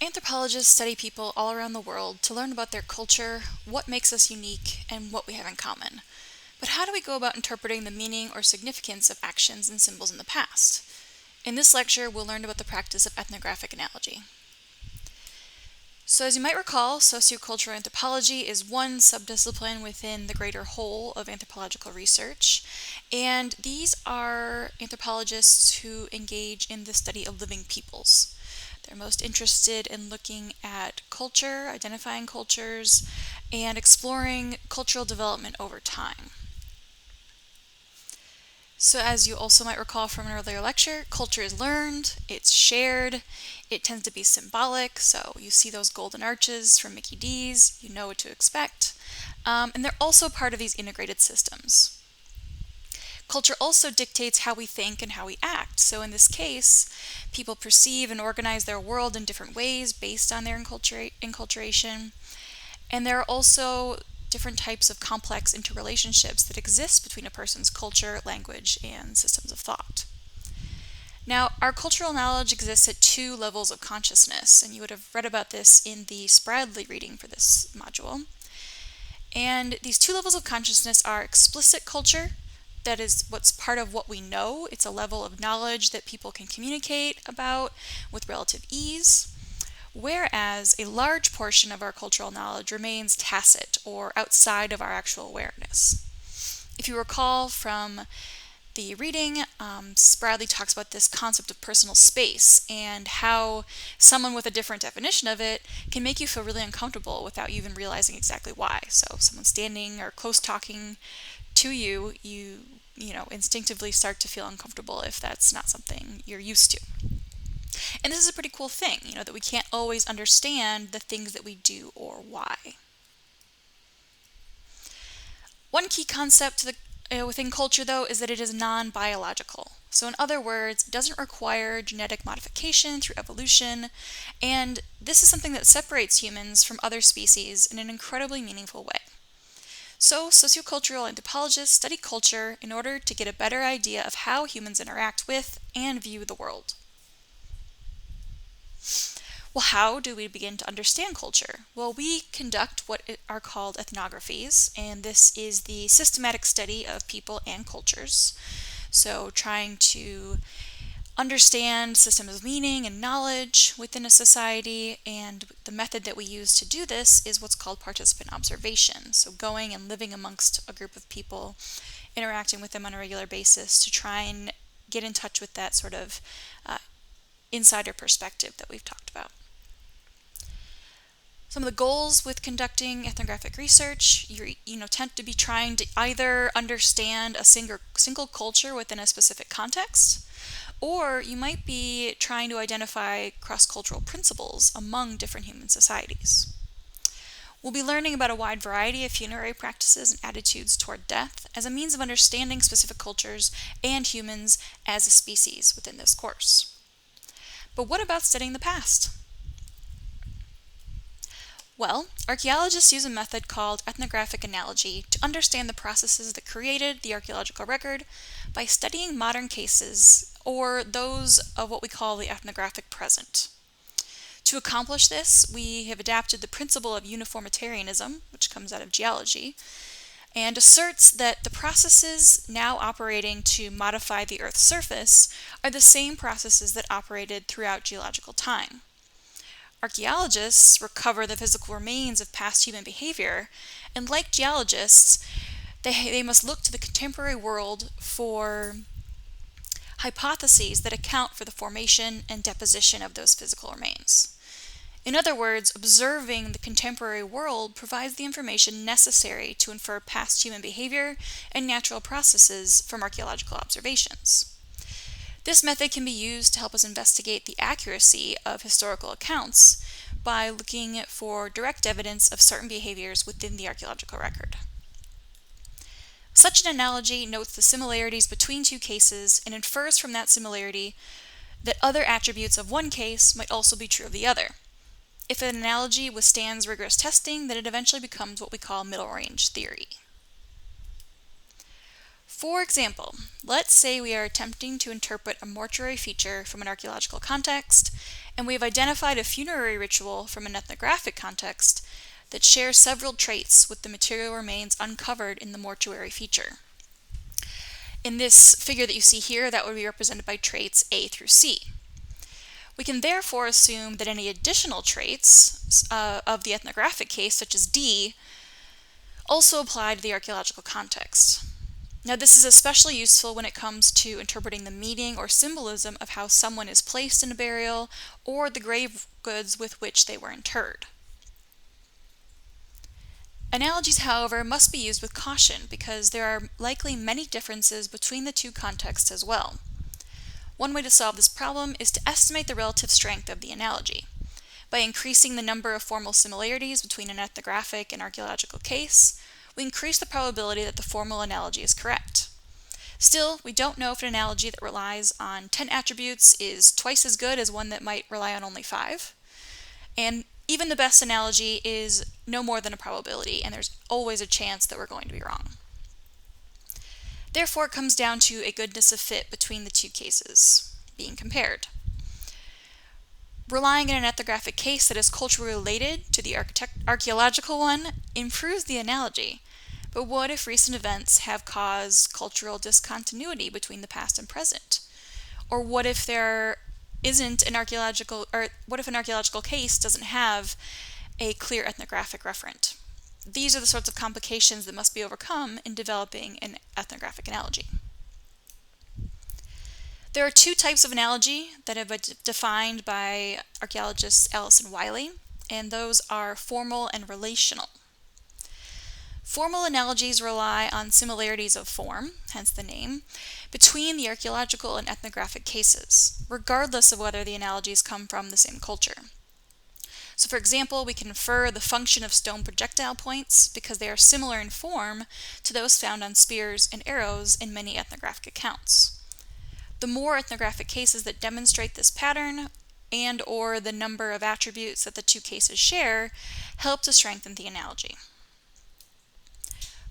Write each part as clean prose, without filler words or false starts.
Anthropologists study people all around the world to learn about their culture, what makes us unique, and what we have in common. But how do we go about interpreting the meaning or significance of actions and symbols in the past? In this lecture, we'll learn about the practice of ethnographic analogy. So as you might recall, sociocultural anthropology is one subdiscipline within the greater whole of anthropological research, and these are anthropologists who engage in the study of living peoples. They're most interested in looking at culture, identifying cultures, and exploring cultural development over time. So as you also might recall from an earlier lecture, culture is learned, it's shared, it tends to be symbolic, so you see those golden arches from Mickey D's, you know what to expect, and they're also part of these integrated systems. Culture also dictates how we think and how we act. So in this case, people perceive and organize their world in different ways based on their enculturation. And there are also different types of complex interrelationships that exist between a person's culture, language, and systems of thought. Now, our cultural knowledge exists at two levels of consciousness, and you would have read about this in the Spradley reading for this module. And these two levels of consciousness are explicit culture, that is what's part of what we know. It's a level of knowledge that people can communicate about with relative ease, whereas a large portion of our cultural knowledge remains tacit or outside of our actual awareness. If you recall from the reading, Spradley talks about this concept of personal space and how someone with a different definition of it can make you feel really uncomfortable without you even realizing exactly why. So if someone's standing or close talking to you, you instinctively start to feel uncomfortable if that's not something you're used to. And this is a pretty cool thing, that we can't always understand the things that we do or why. One key concept within culture, though, is that it is non-biological. So in other words, it doesn't require genetic modification through evolution, and this is something that separates humans from other species in an incredibly meaningful way. So, sociocultural anthropologists study culture in order to get a better idea of how humans interact with and view the world. Well, how do we begin to understand culture? Well, we conduct what are called ethnographies, and this is the systematic study of people and cultures. So, trying to understand systems of meaning and knowledge within a society, and the method that we use to do this is what's called participant observation. So going and living amongst a group of people, interacting with them on a regular basis to try and get in touch with that sort of insider perspective that we've talked about. Some of the goals with conducting ethnographic research, you tend to be trying to either understand a single culture within a specific context, or you might be trying to identify cross-cultural principles among different human societies. We'll be learning about a wide variety of funerary practices and attitudes toward death as a means of understanding specific cultures and humans as a species within this course. But what about studying the past? Well, archaeologists use a method called ethnographic analogy to understand the processes that created the archaeological record by studying modern cases, or those of what we call the ethnographic present. To accomplish this, we have adapted the principle of uniformitarianism, which comes out of geology, and asserts that the processes now operating to modify the Earth's surface are the same processes that operated throughout geological time. Archaeologists recover the physical remains of past human behavior, and like geologists, they must look to the contemporary world for hypotheses that account for the formation and deposition of those physical remains. In other words, observing the contemporary world provides the information necessary to infer past human behavior and natural processes from archaeological observations. This method can be used to help us investigate the accuracy of historical accounts by looking for direct evidence of certain behaviors within the archaeological record. Such an analogy notes the similarities between two cases and infers from that similarity that other attributes of one case might also be true of the other. If an analogy withstands rigorous testing, then it eventually becomes what we call middle range theory. For example, let's say we are attempting to interpret a mortuary feature from an archaeological context, and we have identified a funerary ritual from an ethnographic context that shares several traits with the material remains uncovered in the mortuary feature. In this figure that you see here, that would be represented by traits A through C. We can therefore assume that any additional traits of the ethnographic case, such as D, also apply to the archaeological context. Now, this is especially useful when it comes to interpreting the meaning or symbolism of how someone is placed in a burial or the grave goods with which they were interred. Analogies, however, must be used with caution because there are likely many differences between the two contexts as well. One way to solve this problem is to estimate the relative strength of the analogy. By increasing the number of formal similarities between an ethnographic and archaeological case, we increase the probability that the formal analogy is correct. Still, we don't know if an analogy that relies on 10 attributes is twice as good as one that might rely on only 5. And even the best analogy is no more than a probability, and there's always a chance that we're going to be wrong. Therefore, it comes down to a goodness of fit between the two cases being compared. Relying on an ethnographic case that is culturally related to the archaeological one improves the analogy, but what if recent events have caused cultural discontinuity between the past and present? Or what if there isn't an archaeological, or what if an archaeological case doesn't have a clear ethnographic referent? These are the sorts of complications that must be overcome in developing an ethnographic analogy. There are two types of analogy that have been defined by archaeologists Ellis and Wiley, and those are formal and relational. Formal analogies rely on similarities of form, hence the name, between the archaeological and ethnographic cases, regardless of whether the analogies come from the same culture. So for example, we can infer the function of stone projectile points because they are similar in form to those found on spears and arrows in many ethnographic accounts. The more ethnographic cases that demonstrate this pattern and/or the number of attributes that the two cases share help to strengthen the analogy.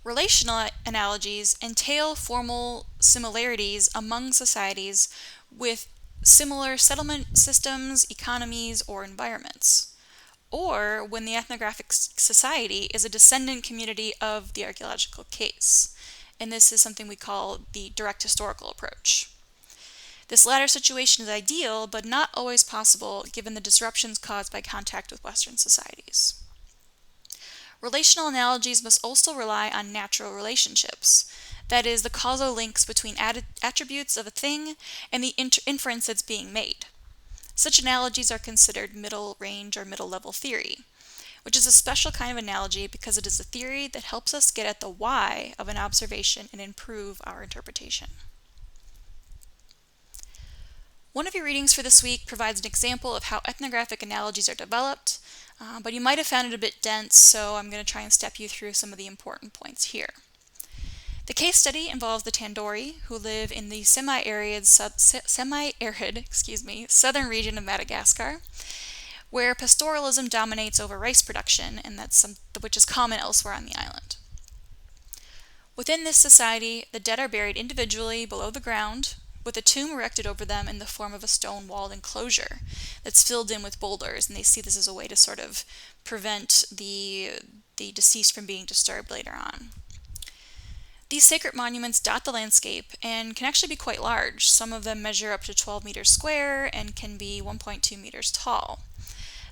Relational analogies entail formal similarities among societies with similar settlement systems, economies, or environments, or when the ethnographic society is a descendant community of the archaeological case, and this is something we call the direct historical approach. This latter situation is ideal, but not always possible given the disruptions caused by contact with Western societies. Relational analogies must also rely on natural relationships, that is, the causal links between attributes of a thing and the inference that's being made. Such analogies are considered middle range or middle level theory, which is a special kind of analogy because it is a theory that helps us get at the why of an observation and improve our interpretation. One of your readings for this week provides an example of how ethnographic analogies are developed, but you might have found it a bit dense, so I'm going to try and step you through some of the important points here. The case study involves the Tandori, who live in the semi-arid southern region of Madagascar, where pastoralism dominates over rice production, and which is common elsewhere on the island. Within this society, the dead are buried individually below the ground, with a tomb erected over them in the form of a stone-walled enclosure that's filled in with boulders, and they see this as a way to sort of prevent the deceased from being disturbed later on. These sacred monuments dot the landscape and can actually be quite large. Some of them measure up to 12 meters square and can be 1.2 meters tall.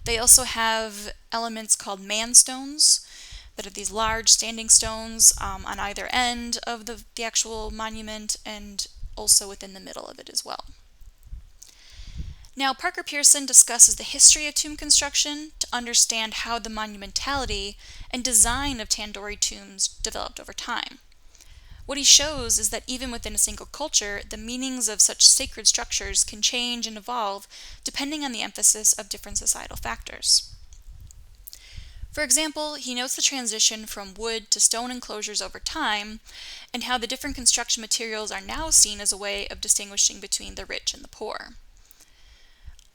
They also have elements called manstones that are these large standing stones on either end of the actual monument and also within the middle of it as well. Now, Parker Pearson discusses the history of tomb construction to understand how the monumentality and design of Tandori tombs developed over time. What he shows is that even within a single culture, the meanings of such sacred structures can change and evolve depending on the emphasis of different societal factors. For example, he notes the transition from wood to stone enclosures over time, and how the different construction materials are now seen as a way of distinguishing between the rich and the poor.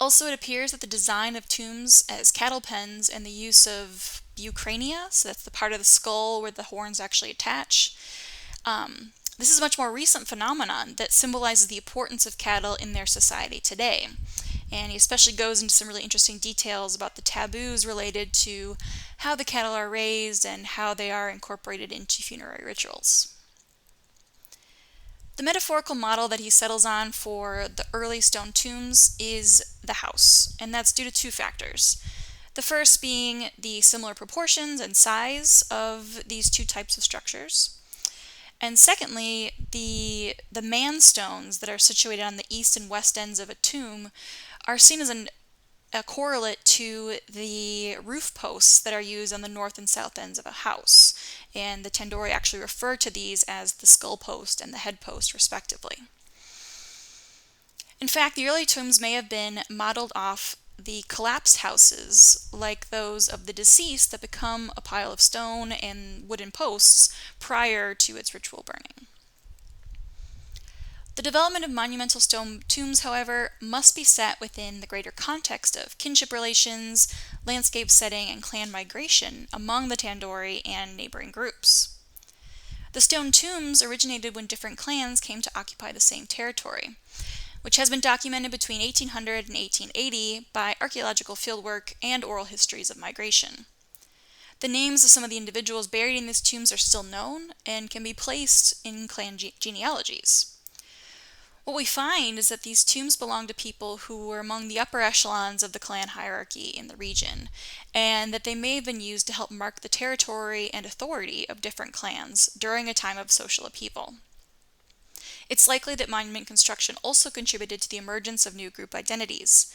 Also, it appears that the design of tombs as cattle pens and the use of bucrania, so that's the part of the skull where the horns actually attach, This is a much more recent phenomenon that symbolizes the importance of cattle in their society today. And he especially goes into some really interesting details about the taboos related to how the cattle are raised and how they are incorporated into funerary rituals. The metaphorical model that he settles on for the early stone tombs is the house, and that's due to two factors. The first being the similar proportions and size of these two types of structures. And secondly, the manstones that are situated on the east and west ends of a tomb are seen as a correlate to the roof posts that are used on the north and south ends of a house. And the Tandoori actually refer to these as the skull post and the head post, respectively. In fact, the early tombs may have been modeled off the collapsed houses, like those of the deceased, that become a pile of stone and wooden posts prior to its ritual burning. The development of monumental stone tombs, however, must be set within the greater context of kinship relations, landscape setting, and clan migration among the Tandoori and neighboring groups. The stone tombs originated when different clans came to occupy the same territory, which has been documented between 1800 and 1880 by archaeological fieldwork and oral histories of migration. The names of some of the individuals buried in these tombs are still known and can be placed in clan genealogies. What we find is that these tombs belong to people who were among the upper echelons of the clan hierarchy in the region, and that they may have been used to help mark the territory and authority of different clans during a time of social upheaval. It's likely that monument construction also contributed to the emergence of new group identities.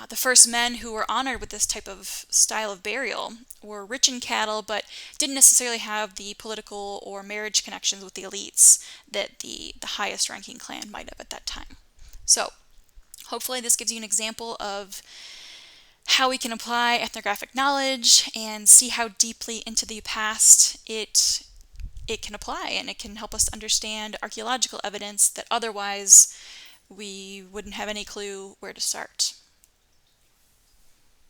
The first men who were honored with this type of style of burial were rich in cattle, but didn't necessarily have the political or marriage connections with the elites that the highest ranking clan might have at that time. So, hopefully this gives you an example of how we can apply ethnographic knowledge and see how deeply into the past it can apply, and it can help us understand archaeological evidence that otherwise we wouldn't have any clue where to start.